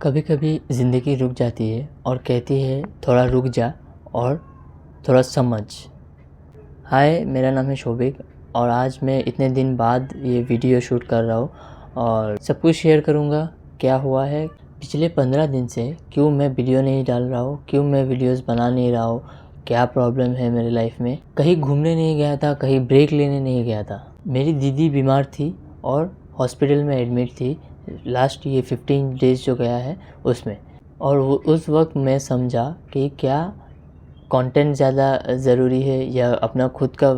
कभी कभी ज़िंदगी रुक जाती है और कहती है थोड़ा रुक जा और थोड़ा समझ। हाय, मेरा नाम है शोभिक और आज मैं इतने दिन बाद ये वीडियो शूट कर रहा हूँ और सब कुछ शेयर करूँगा। क्या हुआ है पिछले 15 दिन से, क्यों मैं वीडियो नहीं डाल रहा हूँ, क्यों मैं वीडियोस बना नहीं रहा हूँ, क्या प्रॉब्लम है मेरी लाइफ में। कहीं घूमने नहीं गया था, कहीं ब्रेक लेने नहीं गया था। मेरी दीदी बीमार थी और हॉस्पिटल में एडमिट थी लास्ट ये 15 डेज़ जो गया है उसमें। और उस वक्त मैं समझा कि क्या कंटेंट ज़्यादा ज़रूरी है या अपना खुद का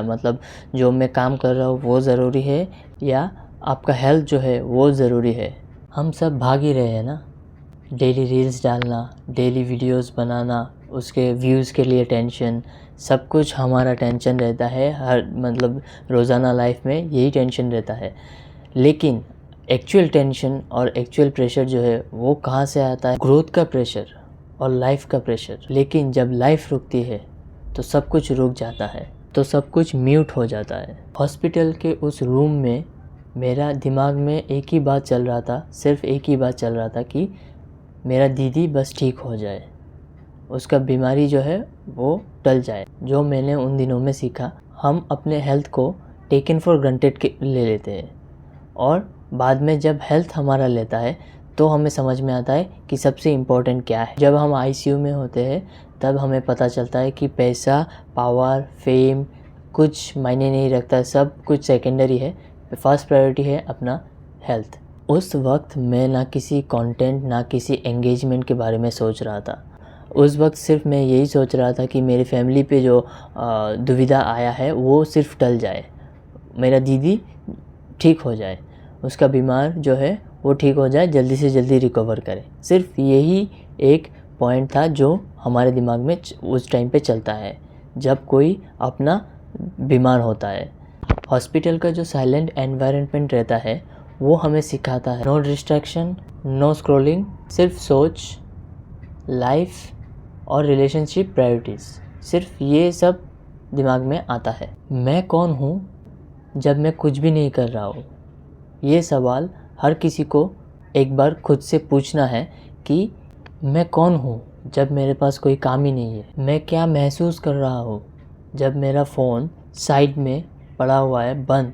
मतलब जो मैं काम कर रहा हूँ वो ज़रूरी है या आपका हेल्थ जो है वो ज़रूरी है। हम सब भाग ही रहे हैं ना, डेली रील्स डालना, डेली वीडियोस बनाना, उसके व्यूज़ के लिए टेंशन, सब कुछ हमारा टेंशन रहता है। हर मतलब रोज़ाना लाइफ में यही टेंशन रहता है। लेकिन एक्चुअल टेंशन और एक्चुअल प्रेशर जो है वो कहाँ से आता है? ग्रोथ का प्रेशर और लाइफ का प्रेशर। लेकिन जब लाइफ रुकती है तो सब कुछ रुक जाता है, तो सब कुछ म्यूट हो जाता है। हॉस्पिटल के उस रूम में मेरा दिमाग में एक ही बात चल रहा था, सिर्फ एक ही बात चल रहा था कि मेरा दीदी बस ठीक हो जाए, उसका बीमारी जो है वो टल जाए। जो मैंने उन दिनों में सीखा, हम अपने हेल्थ को टेकन फॉर ग्रांटेड के ले लेते हैं और बाद में जब हेल्थ हमारा लेता है तो हमें समझ में आता है कि सबसे इम्पोर्टेंट क्या है। जब हम आईसीयू में होते हैं तब हमें पता चलता है कि पैसा, पावर, फेम कुछ मायने नहीं रखता, सब कुछ सेकेंडरी है। फर्स्ट प्रायोरिटी है अपना हेल्थ। उस वक्त मैं ना किसी कंटेंट ना किसी एंगेजमेंट के बारे में सोच रहा था। उस वक्त सिर्फ मैं यही सोच रहा था कि मेरी फैमिली पे जो दुविधा आया है वो सिर्फ टल जाए, मेरा दीदी ठीक हो जाए, उसका बीमार जो है वो ठीक हो जाए, जल्दी से जल्दी रिकवर करे। सिर्फ यही एक पॉइंट था जो हमारे दिमाग में उस टाइम पे चलता है जब कोई अपना बीमार होता है। हॉस्पिटल का जो साइलेंट एनवायरनमेंट रहता है वो हमें सिखाता है नो डिस्ट्रैक्शन, नो स्क्रॉलिंग, सिर्फ सोच, लाइफ और रिलेशनशिप प्रायोरिटीज़। सिर्फ ये सब दिमाग में आता है। मैं कौन हूँ जब मैं कुछ भी नहीं कर रहा हूँ? ये सवाल हर किसी को एक बार खुद से पूछना है कि मैं कौन हूँ जब मेरे पास कोई काम ही नहीं है। मैं क्या महसूस कर रहा हूँ जब मेरा फ़ोन साइड में पड़ा हुआ है बंद,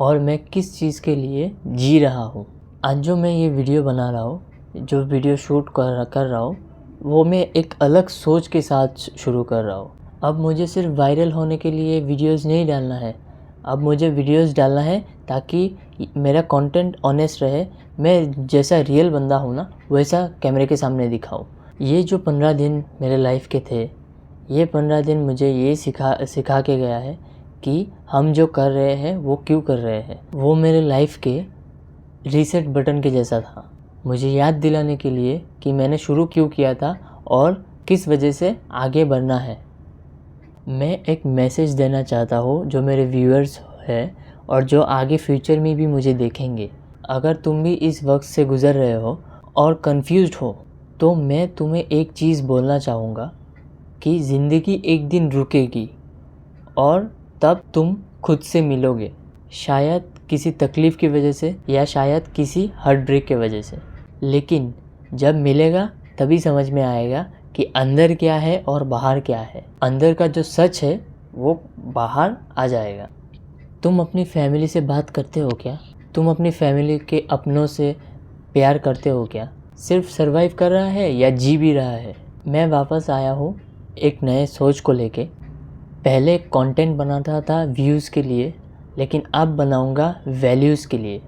और मैं किस चीज़ के लिए जी रहा हूँ। आज जो मैं ये वीडियो बना रहा हूँ, जो वीडियो शूट कर रहा हूँ, वो मैं एक अलग सोच के साथ शुरू कर रहा हूँ। अब मुझे सिर्फ वायरल होने के लिए वीडियोज़ नहीं डालना है, अब मुझे वीडियोस डालना है ताकि मेरा कंटेंट ऑनेस्ट रहे। मैं जैसा रियल बंदा हूँ ना वैसा कैमरे के सामने दिखाऊँ। ये जो 15 दिन मेरे लाइफ के थे, ये 15 दिन मुझे ये सिखा के गया है कि हम जो कर रहे हैं वो क्यों कर रहे हैं। वो मेरे लाइफ के रीसेट बटन के जैसा था, मुझे याद दिलाने के लिए कि मैंने शुरू क्यों किया था और किस वजह से आगे बढ़ना है। मैं एक मैसेज देना चाहता हूँ जो मेरे व्यूअर्स हैं और जो आगे फ्यूचर में भी मुझे देखेंगे। अगर तुम भी इस वक्त से गुज़र रहे हो और कंफ्यूज्ड हो तो मैं तुम्हें एक चीज़ बोलना चाहूँगा कि ज़िंदगी एक दिन रुकेगी और तब तुम खुद से मिलोगे। शायद किसी तकलीफ़ की वजह से या शायद किसी हार्ट ब्रेक की वजह से, लेकिन जब मिलेगा तभी समझ में आएगा कि अंदर क्या है और बाहर क्या है। अंदर का जो सच है वो बाहर आ जाएगा। तुम अपनी फैमिली से बात करते हो क्या? तुम अपनी फैमिली के अपनों से प्यार करते हो क्या? सिर्फ सरवाइव कर रहा है या जी भी रहा है? मैं वापस आया हूँ एक नए सोच को लेके। पहले कंटेंट बनाता था व्यूज़ के लिए, लेकिन अब बनाऊँगा वैल्यूज़ के लिए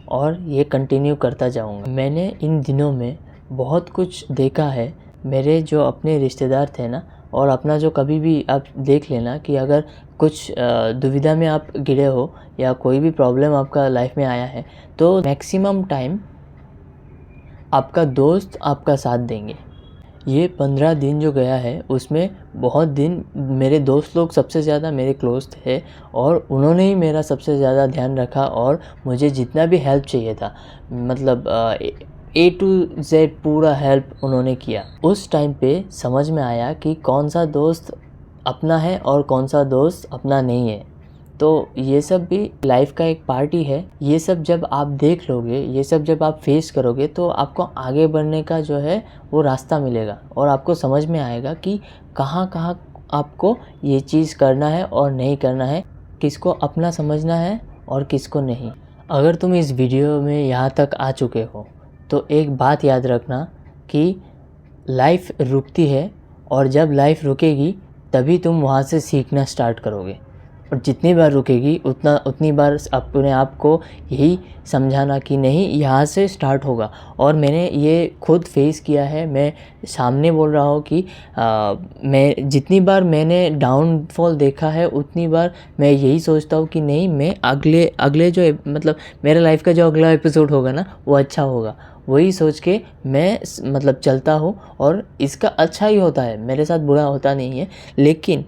और ये कंटिन्यू करता जाऊँगा। मैंने इन दिनों में बहुत कुछ देखा है। मेरे जो अपने रिश्तेदार थे ना, और अपना जो कभी भी आप देख लेना कि अगर कुछ दुविधा में आप गिरे हो या कोई भी प्रॉब्लम आपका लाइफ में आया है तो मैक्सिमम टाइम आपका दोस्त आपका साथ देंगे। ये 15 दिन जो गया है उसमें बहुत दिन मेरे दोस्त लोग सबसे ज़्यादा मेरे क्लोज थे और उन्होंने ही मेरा सबसे ज़्यादा ध्यान रखा और मुझे जितना भी हेल्प चाहिए था, मतलब A to Z पूरा हेल्प उन्होंने किया। उस टाइम पे समझ में आया कि कौन सा दोस्त अपना है और कौन सा दोस्त अपना नहीं है। तो ये सब भी लाइफ का एक पार्ट ही है। ये सब जब आप देख लोगे, ये सब जब आप फेस करोगे तो आपको आगे बढ़ने का जो है वो रास्ता मिलेगा और आपको समझ में आएगा कि कहाँ कहाँ आपको ये चीज़ करना है और नहीं करना है, किसको अपना समझना है और किसको नहीं। अगर तुम इस वीडियो में यहाँ तक आ चुके हो तो एक बात याद रखना कि लाइफ रुकती है और जब लाइफ रुकेगी तभी तुम वहाँ से सीखना स्टार्ट करोगे। और जितनी बार रुकेगी उतनी बार अपने आप को यही समझाना कि नहीं, यहाँ से स्टार्ट होगा। और मैंने ये खुद फेस किया है। मैं सामने बोल रहा हूँ कि मैं जितनी बार मैंने डाउनफॉल देखा है उतनी बार मैं यही सोचता हूँ कि नहीं, मैं अगले जो मतलब मेरा लाइफ का जो अगला एपिसोड होगा ना वो अच्छा होगा। वही सोच के मैं मतलब चलता हूँ और इसका अच्छा ही होता है, मेरे साथ बुरा होता नहीं है। लेकिन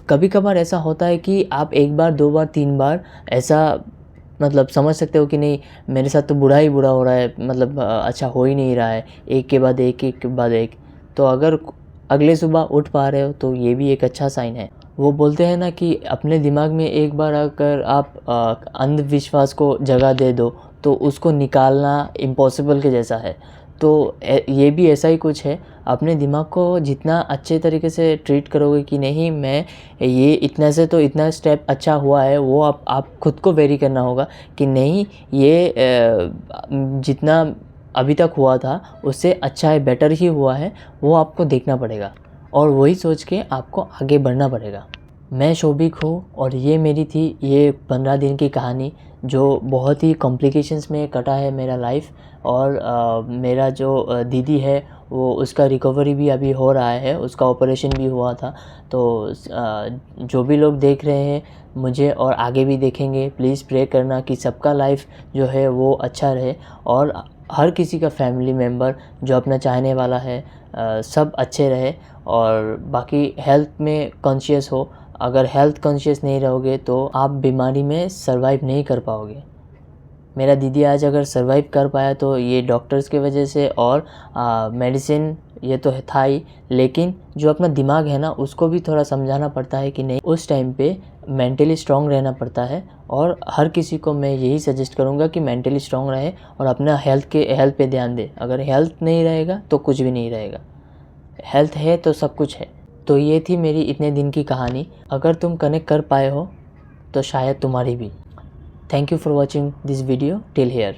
कभी कभार ऐसा होता है कि आप एक बार, दो बार, तीन बार ऐसा मतलब समझ सकते हो कि नहीं, मेरे साथ तो बुरा ही बुरा हो रहा है, मतलब अच्छा हो ही नहीं रहा है, एक के बाद एक, एक के बाद एक। तो अगर अगले सुबह उठ पा रहे हो तो ये भी एक अच्छा साइन है। वो बोलते हैं ना कि अपने दिमाग में एक बार अगर आप अंधविश्वास को जगह दे दो तो उसको निकालना इम्पॉसिबल के जैसा है। तो ये भी ऐसा ही कुछ है। अपने दिमाग को जितना अच्छे तरीके से ट्रीट करोगे कि नहीं, मैं ये इतना से तो इतना स्टेप अच्छा हुआ है, वो आप खुद को वेरी करना होगा कि नहीं, ये जितना अभी तक हुआ था उससे अच्छा है, बेटर ही हुआ है, वो आपको देखना पड़ेगा और वही सोच के आपको आगे बढ़ना पड़ेगा। मैं शोभिक हूँ और ये मेरी थी ये 15 दिन की कहानी, जो बहुत ही कॉम्प्लिकेशंस में कटा है मेरा लाइफ। और मेरा जो दीदी है वो उसका रिकवरी भी अभी हो रहा है, उसका ऑपरेशन भी हुआ था। तो जो भी लोग देख रहे हैं मुझे और आगे भी देखेंगे, प्लीज़ प्रे करना कि सबका लाइफ जो है वो अच्छा रहे और हर किसी का फैमिली मेम्बर जो अपना चाहने वाला है सब अच्छे रहे। और बाकी हेल्थ में कॉन्शियस हो। अगर हेल्थ कॉन्शियस नहीं रहोगे तो आप बीमारी में सर्वाइव नहीं कर पाओगे। मेरा दीदी आज अगर सर्वाइव कर पाया तो ये डॉक्टर्स की वजह से और मेडिसिन ये तो था ही, लेकिन जो अपना दिमाग है ना उसको भी थोड़ा समझाना पड़ता है कि नहीं, उस टाइम पे मेंटली स्ट्रॉन्ग रहना पड़ता है। और हर किसी को मैं यही सजेस्ट करूँगा कि मेंटली स्ट्रॉन्ग रहे और अपना हेल्थ पे ध्यान दे। अगर हेल्थ नहीं रहेगा तो कुछ भी नहीं रहेगा, हेल्थ है तो सब कुछ है। तो ये थी मेरी इतने दिन की कहानी। अगर तुम कनेक्ट कर पाए हो तो शायद तुम्हारी भी। Thank you for watching this video till here.